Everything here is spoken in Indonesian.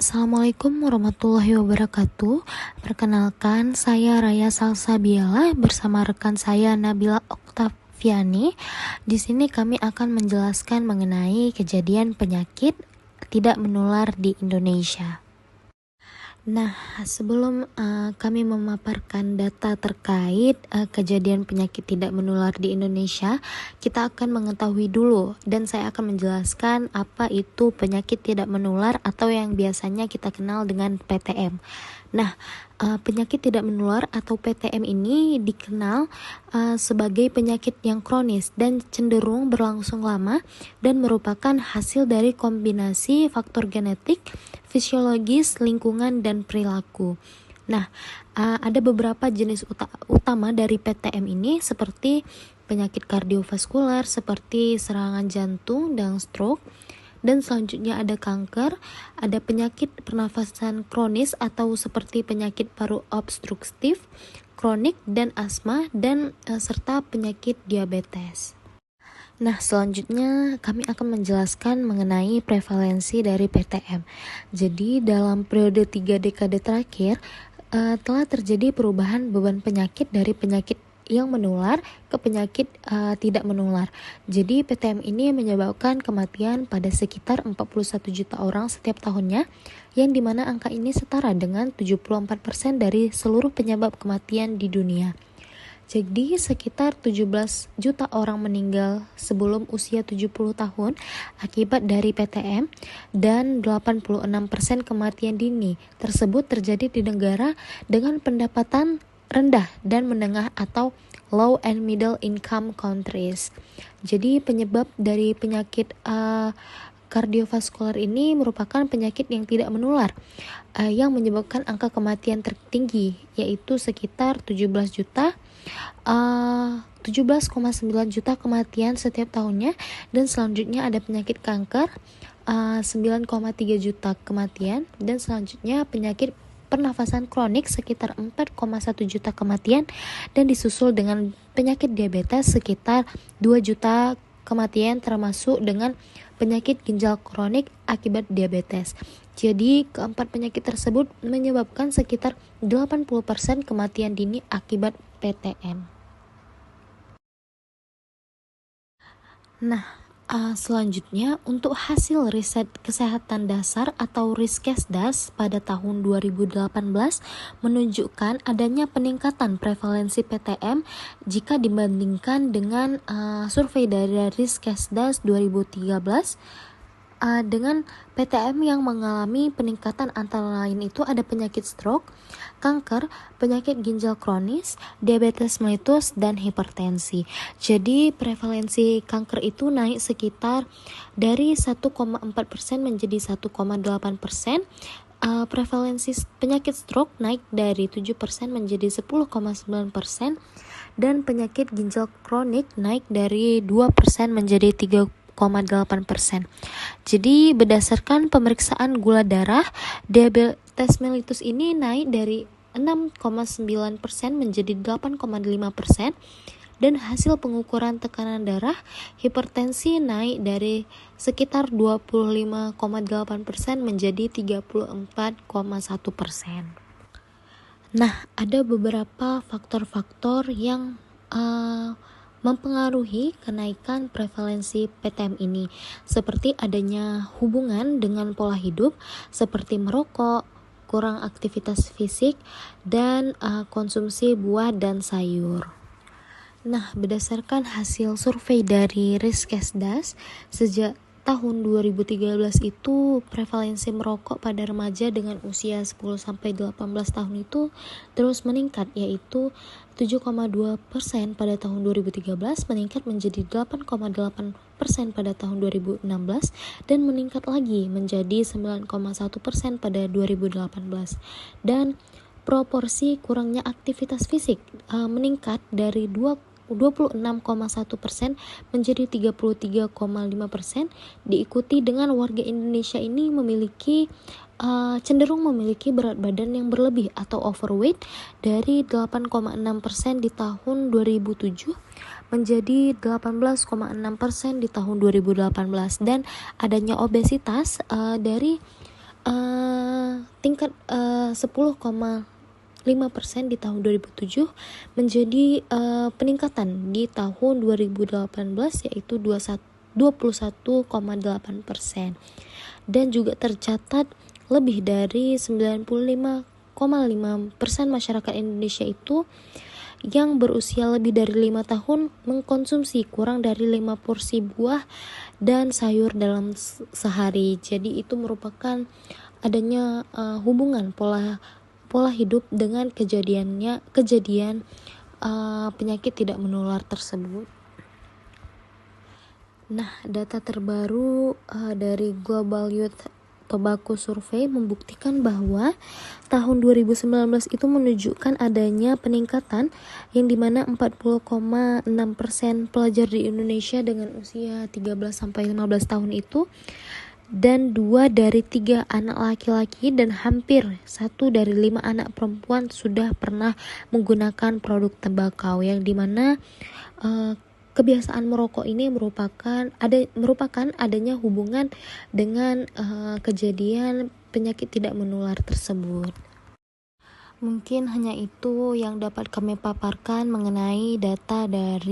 Assalamualaikum warahmatullahi wabarakatuh. Perkenalkan, saya Raya Salsabiela bersama rekan saya Nabila Oktaviani. Di sini kami akan menjelaskan mengenai kejadian penyakit tidak menular di Indonesia. Nah, sebelum kami memaparkan data terkait kejadian penyakit tidak menular di Indonesia, kita akan mengetahui dulu dan saya akan menjelaskan apa itu penyakit tidak menular atau yang biasanya kita kenal dengan PTM. Nah, penyakit tidak menular atau PTM ini dikenal sebagai penyakit yang kronis dan cenderung berlangsung lama dan merupakan hasil dari kombinasi faktor genetik, fisiologis, lingkungan, dan perilaku. Nah, ada beberapa jenis utama dari PTM ini seperti penyakit kardiovaskular seperti serangan jantung dan stroke, dan selanjutnya ada kanker, ada penyakit pernafasan kronis atau seperti penyakit paru obstruktif, kronik, dan asma, dan serta penyakit diabetes. Nah, selanjutnya kami akan menjelaskan mengenai prevalensi dari PTM. Jadi, dalam periode 3 dekade terakhir, telah terjadi perubahan beban penyakit dari penyakit yang menular ke penyakit tidak menular. Jadi PTM ini menyebabkan kematian pada sekitar 41 juta orang setiap tahunnya, yang dimana angka ini setara dengan 74% dari seluruh penyebab kematian di dunia. Jadi sekitar 17 juta orang meninggal sebelum usia 70 tahun akibat dari PTM, dan 86% kematian dini tersebut terjadi di negara dengan pendapatan rendah dan menengah atau low and middle income countries. Jadi penyebab dari penyakit kardiovaskular ini merupakan penyakit yang tidak menular yang menyebabkan angka kematian tertinggi, yaitu sekitar 17,9 juta kematian setiap tahunnya, dan selanjutnya ada penyakit kanker 9,3 juta kematian, dan selanjutnya penyakit pernafasan kronik sekitar 4,1 juta kematian, dan disusul dengan penyakit diabetes sekitar 2 juta kematian, termasuk dengan penyakit ginjal kronik akibat diabetes. Jadi keempat penyakit tersebut menyebabkan sekitar 80% kematian dini akibat PTM. Nah, selanjutnya untuk hasil riset kesehatan dasar atau Riskesdas pada tahun 2018 menunjukkan adanya peningkatan prevalensi PTM jika dibandingkan dengan survei dari Riskesdas 2013. Dengan PTM yang mengalami peningkatan antara lain itu ada penyakit stroke, kanker, penyakit ginjal kronis, diabetes mellitus, dan hipertensi. Jadi prevalensi kanker itu naik sekitar dari 1,4% menjadi 1,8%. Prevalensi penyakit stroke naik dari 7% menjadi 10,9%, dan penyakit ginjal kronik naik dari 2% menjadi 3,8%. Jadi berdasarkan pemeriksaan gula darah, diabetes mellitus ini naik dari 6,9% menjadi 8,5%, dan hasil pengukuran tekanan darah, hipertensi naik dari sekitar 25,8% menjadi 34,1%. Nah, ada beberapa faktor-faktor yang mempengaruhi kenaikan prevalensi PTM ini, seperti adanya hubungan dengan pola hidup seperti merokok, kurang aktivitas fisik, dan konsumsi buah dan sayur. Nah, berdasarkan hasil survei dari Riskesdas, sejak tahun 2013 itu prevalensi merokok pada remaja dengan usia 10-18 tahun itu terus meningkat, yaitu 7,2% pada tahun 2013, meningkat menjadi 8,8% pada tahun 2016, dan meningkat lagi menjadi 9,1% pada 2018. Dan proporsi kurangnya aktivitas fisik meningkat dari 26,1% menjadi 33,5%, diikuti dengan warga Indonesia ini cenderung memiliki berat badan yang berlebih atau overweight dari 8,6% di tahun 2007 menjadi 18,6% di tahun 2018, dan adanya obesitas dari tingkat 10,5% di tahun 2007 menjadi peningkatan di tahun 2018 yaitu 21,8%, dan juga tercatat lebih dari 95,5% masyarakat Indonesia itu yang berusia lebih dari 5 tahun mengkonsumsi kurang dari 5 porsi buah dan sayur dalam sehari. Jadi itu merupakan adanya hubungan pola hidup dengan kejadian penyakit tidak menular tersebut. Nah, data terbaru dari Global Youth Tobacco Survey membuktikan bahwa tahun 2019 itu menunjukkan adanya peningkatan yang dimana 40,6% pelajar di Indonesia dengan usia 13-15 tahun itu, dan 2 dari 3 anak laki-laki dan hampir 1 dari 5 anak perempuan sudah pernah menggunakan produk tembakau, yang dimana kebiasaan merokok ini merupakan adanya hubungan dengan kejadian penyakit tidak menular tersebut. Mungkin hanya itu yang dapat kami paparkan mengenai data dari